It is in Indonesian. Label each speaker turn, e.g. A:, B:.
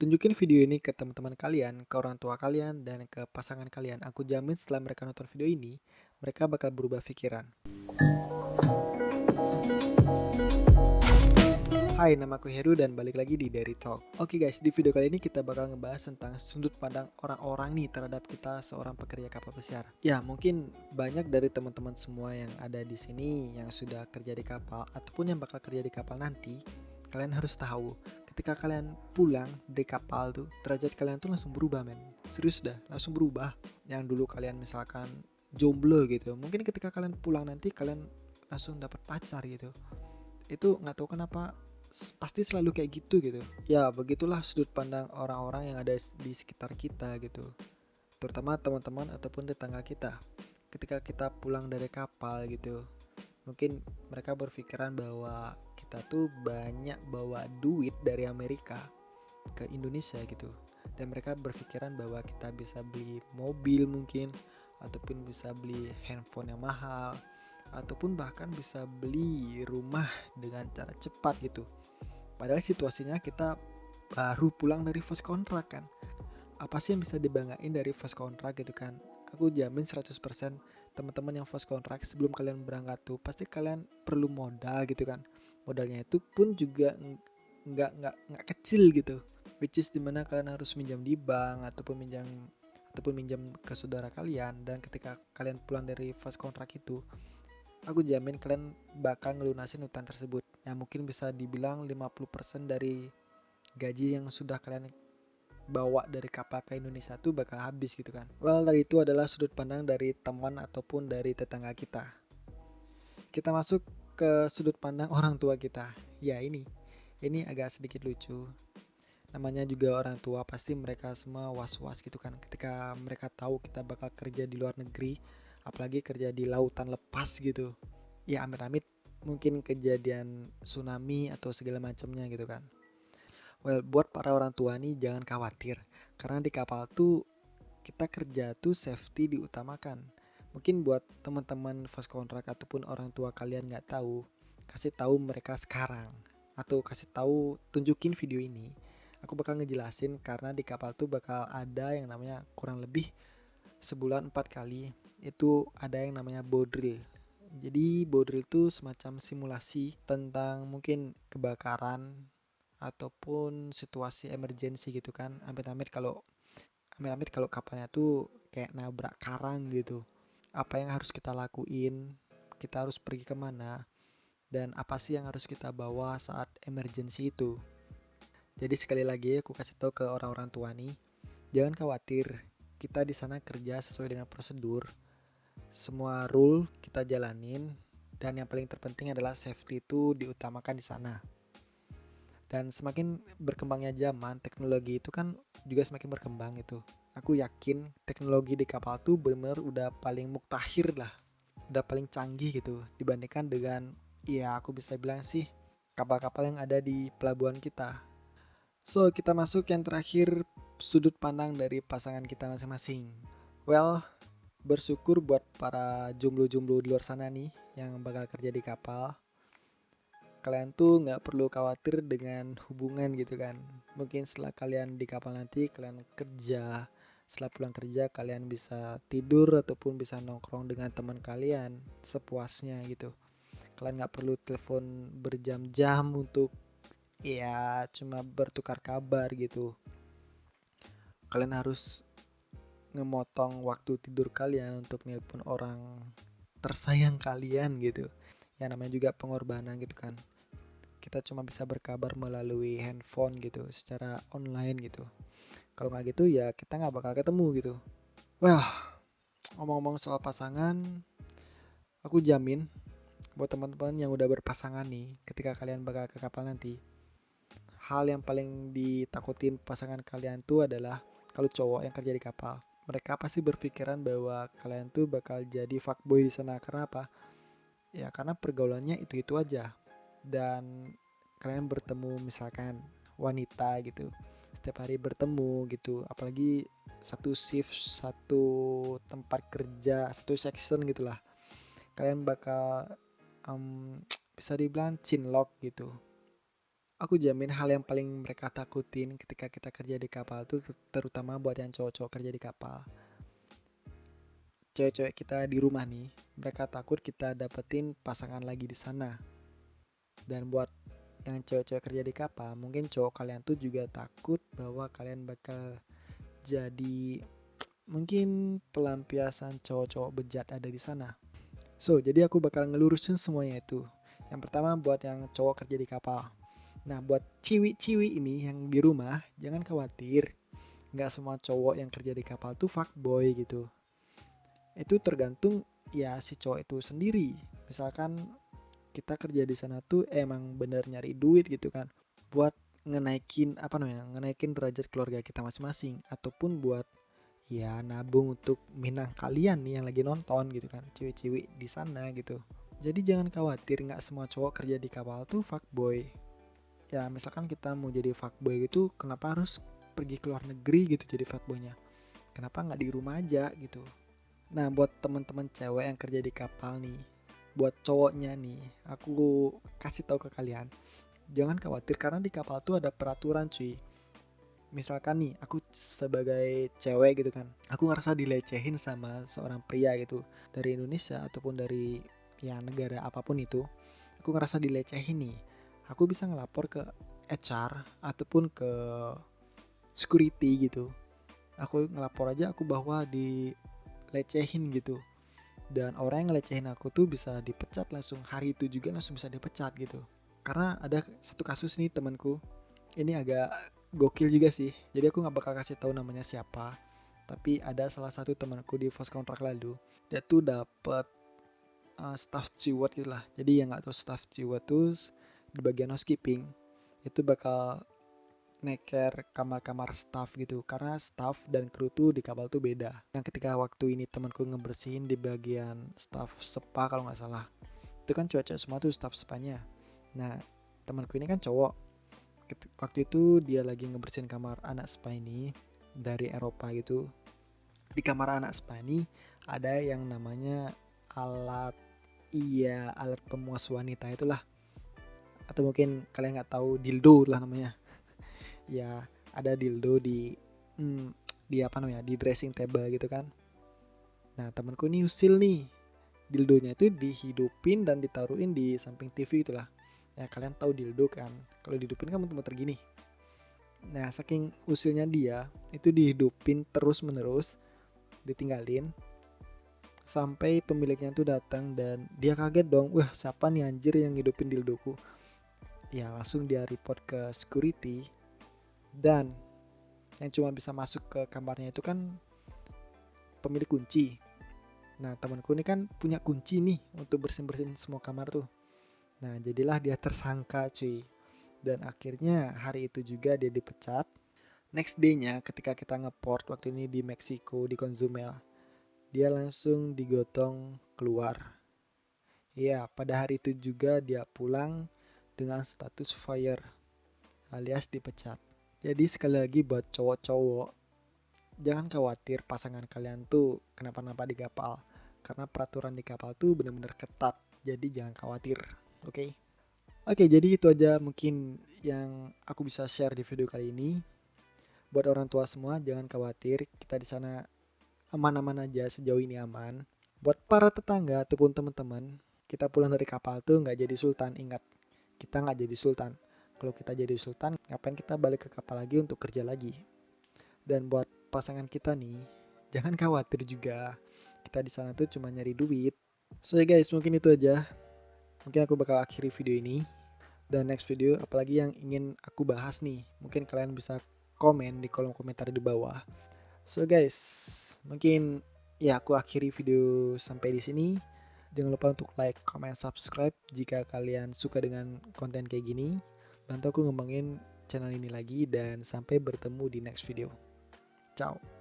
A: Tunjukin video ini ke teman-teman kalian, ke orang tua kalian, dan ke pasangan kalian. Aku jamin setelah mereka nonton video ini, mereka bakal berubah pikiran. Hai, nama aku Heru dan balik lagi di Dairy Talk. Oke guys, di video kali ini kita bakal ngebahas tentang sudut pandang orang-orang nih terhadap kita seorang pekerja kapal pesiar. Ya, mungkin banyak dari teman-teman semua yang ada di sini yang sudah kerja di kapal ataupun yang bakal kerja di kapal nanti, kalian harus tahu ketika kalian pulang dari kapal tuh, derajat kalian tuh langsung berubah men. Serius dah, langsung berubah. Yang dulu kalian misalkan jomblo gitu, mungkin ketika kalian pulang nanti kalian langsung dapat pacar gitu. Itu nggak tahu kenapa pasti selalu kayak gitu. Ya begitulah sudut pandang orang-orang yang ada di sekitar kita gitu, terutama teman-teman ataupun tetangga kita. Ketika kita pulang dari kapal gitu, mungkin mereka berpikiran bahwa kita tuh banyak bawa duit dari Amerika ke Indonesia gitu, dan mereka berpikiran bahwa kita bisa beli mobil mungkin, ataupun bisa beli handphone yang mahal, ataupun bahkan bisa beli rumah dengan cara cepat gitu. Padahal situasinya kita baru pulang dari first kontrak kan. Apa sih yang bisa dibanggain dari first kontrak gitu kan? Aku jamin 100% teman-teman yang first kontrak sebelum kalian berangkat tuh pasti kalian perlu modal gitu kan. Modalnya itu pun juga nggak kecil gitu. Which is dimana kalian harus minjam di bank ataupun minjam ke saudara kalian, dan ketika kalian pulang dari first kontrak itu, aku jamin kalian bakal ngelunasin utang tersebut. Yang mungkin bisa dibilang 50% dari gaji yang sudah kalian bawa dari kapal ke Indonesia tuh bakal habis gitu kan. Well, dari itu adalah sudut pandang dari teman ataupun dari tetangga kita. Kita masuk ke sudut pandang orang tua kita. Ya ini agak sedikit lucu. Namanya juga orang tua, pasti mereka semua was-was gitu kan ketika mereka tahu kita bakal kerja di luar negeri, apalagi kerja di lautan lepas gitu. Ya amit-amit mungkin kejadian tsunami atau segala macamnya gitu kan. Well, buat para orang tua nih jangan khawatir, karena di kapal tuh kita kerja tuh safety diutamakan. Mungkin buat teman-teman first contract ataupun orang tua kalian nggak tahu, kasih tahu mereka sekarang, atau kasih tahu tunjukin video ini. Aku bakal ngejelasin karena di kapal tuh bakal ada yang namanya kurang lebih sebulan 4 kali itu ada yang namanya bodril. Jadi bodril itu semacam simulasi tentang mungkin kebakaran ataupun situasi emergency gitu kan. Amit-amit kalau kapalnya tuh kayak nabrak karang gitu. Apa yang harus kita lakuin? Kita harus pergi kemana? Dan apa sih yang harus kita bawa saat emergency itu? Jadi sekali lagi aku kasih tahu ke orang-orang tua nih, jangan khawatir. Kita di sana kerja sesuai dengan prosedur. Semua rule kita jalanin, dan yang paling terpenting adalah safety itu diutamakan di sana. Dan semakin berkembangnya zaman, teknologi itu kan juga semakin berkembang gitu. Aku yakin teknologi di kapal tuh benar-benar udah paling muktahir lah, udah paling canggih gitu dibandingkan dengan, ya aku bisa bilang sih, kapal-kapal yang ada di pelabuhan kita. So, kita masuk yang terakhir, sudut pandang dari pasangan kita masing-masing. Well, bersyukur buat para jomblo-jomblo di luar sana nih yang bakal kerja di kapal. Kalian tuh nggak perlu khawatir dengan hubungan gitu kan. Mungkin setelah kalian di kapal nanti kalian kerja, setelah pulang kerja kalian bisa tidur ataupun bisa nongkrong dengan teman kalian sepuasnya gitu. Kalian nggak perlu telepon berjam-jam untuk ya cuma bertukar kabar gitu. Kalian harus ngemotong waktu tidur kalian untuk nelpon orang tersayang kalian gitu. Ya namanya juga pengorbanan gitu kan. Kita cuma bisa berkabar melalui handphone gitu, secara online gitu. Kalau nggak gitu ya kita nggak bakal ketemu gitu. Well, ngomong-ngomong soal pasangan, aku jamin buat teman-teman yang udah berpasangan nih, ketika kalian bakal ke kapal nanti, hal yang paling ditakutin pasangan kalian tuh adalah kalau cowok yang kerja di kapal. Mereka pasti berpikiran bahwa kalian tuh bakal jadi fuckboy di sana. Karena apa? Ya karena pergaulannya itu-itu aja. Dan kalian bertemu misalkan wanita gitu, setiap hari bertemu gitu, apalagi satu shift, satu tempat kerja, satu section gitulah, kalian bakal um, bisa dibilang cinlok gitu. aku jamin hal yang paling mereka takutin ketika kita kerja di kapal tuh, terutama buat yang cowok-cowok kerja di kapal. Cewek-cewek kita di rumah nih, mereka takut kita dapetin pasangan lagi di sana. Dan buat yang cewek-cewek kerja di kapal, mungkin cowok kalian tuh juga takut bahwa kalian bakal jadi mungkin pelampiasan cowok-cowok bejat ada di sana. So, jadi aku bakal ngelurusin semuanya itu. Yang pertama buat yang cowok kerja di kapal. Nah, buat ciwi-ciwi ini yang di rumah, jangan khawatir. Nggak semua cowok yang kerja di kapal tuh fuckboy gitu. Itu tergantung ya si cowok itu sendiri. Misalkan kita kerja di sana tuh emang bener nyari duit gitu kan, buat ngenaikin derajat keluarga kita masing-masing, ataupun buat ya nabung untuk minang kalian nih yang lagi nonton gitu kan, cewek-cewek di sana gitu. Jadi jangan khawatir, nggak semua cowok kerja di kapal tuh fuckboy. Ya misalkan kita mau jadi fuckboy gitu, kenapa harus pergi ke luar negeri gitu jadi fuckboynya? Kenapa nggak di rumah aja gitu? Nah, buat teman-teman cewek yang kerja di kapal nih, buat cowoknya nih, aku kasih tahu ke kalian, jangan khawatir karena di kapal tuh ada peraturan cuy. Misalkan nih, aku sebagai cewek gitu kan, aku ngerasa dilecehin sama seorang pria gitu, dari Indonesia ataupun dari ya negara apapun itu, aku ngerasa dilecehin nih, aku bisa ngelapor ke HR ataupun ke security gitu. Aku ngelapor aja aku bahwa dilecehin gitu, dan orang yang ngelecehin aku tuh bisa dipecat langsung hari itu juga, langsung bisa dipecat gitu. Karena ada satu kasus nih temanku, ini agak gokil juga sih, jadi aku nggak bakal kasih tahu namanya siapa, tapi ada salah satu temanku di pos kontrak lalu, dia tuh dapet staff steward gitu lah. Jadi yang nggak tahu staff steward tuh di bagian housekeeping itu bakal neker kamar-kamar staff gitu, karena staff dan kru tuh di kapal tuh beda. Yang ketika waktu ini temanku ngebersihin di bagian staff spa kalau nggak salah, itu kan cewek-cewek semua tuh staff spanya. Nah, temanku ini kan cowok, waktu itu dia lagi ngebersihin kamar anak spa ini dari Eropa gitu. Di kamar anak spa ini ada yang namanya alat alat pemuas wanita itulah, atau mungkin kalian nggak tahu, dildo lah namanya. Ya ada dildo di apa namanya, di dressing table gitu kan. Nah, temanku ini usil nih, dildonya itu dihidupin dan ditaruhin di samping TV itulah. Ya kalian tahu dildo kan, kalau dihidupin kan muter-muter gini. Nah, saking usilnya dia, itu dihidupin terus menerus, ditinggalin sampai pemiliknya tuh datang, dan dia kaget dong, wah siapa nih anjir yang hidupin dildoku. Ya langsung dia report ke security, dan yang cuma bisa masuk ke kamarnya itu kan pemilik kunci. Nah, temanku ini kan punya kunci nih untuk bersin-bersin semua kamar tuh. Nah, jadilah dia tersangka cuy. Dan akhirnya hari itu juga dia dipecat. Next day-nya ketika kita ngeport waktu ini di Meksiko, di Cozumel, dia langsung digotong keluar. Ya, pada hari itu juga dia pulang dengan status fire alias dipecat. Jadi sekali lagi buat cowok-cowok, jangan khawatir pasangan kalian tuh kenapa-napa di kapal. Karena peraturan di kapal tuh bener-bener ketat. Jadi jangan khawatir, oke? Okay? Oke, jadi itu aja mungkin yang aku bisa share di video kali ini. Buat orang tua semua, jangan khawatir, kita di sana aman-aman aja, sejauh ini aman. Buat para tetangga ataupun teman-teman, kita pulang dari kapal tuh nggak jadi sultan. Ingat, kita nggak jadi sultan. Kalau kita jadi sultan, ngapain kita balik ke kapal lagi untuk kerja lagi? Dan buat pasangan kita nih, jangan khawatir juga. Kita di sana tuh cuma nyari duit. So ya guys, mungkin itu aja. Mungkin aku bakal akhiri video ini. Dan next video apalagi yang ingin aku bahas nih, mungkin kalian bisa komen di kolom komentar di bawah. So guys, mungkin ya aku akhiri video sampai di sini. Jangan lupa untuk like, comment, subscribe jika kalian suka dengan konten kayak gini. Bantu aku ngembangin channel ini lagi, dan sampai bertemu di next video. Ciao.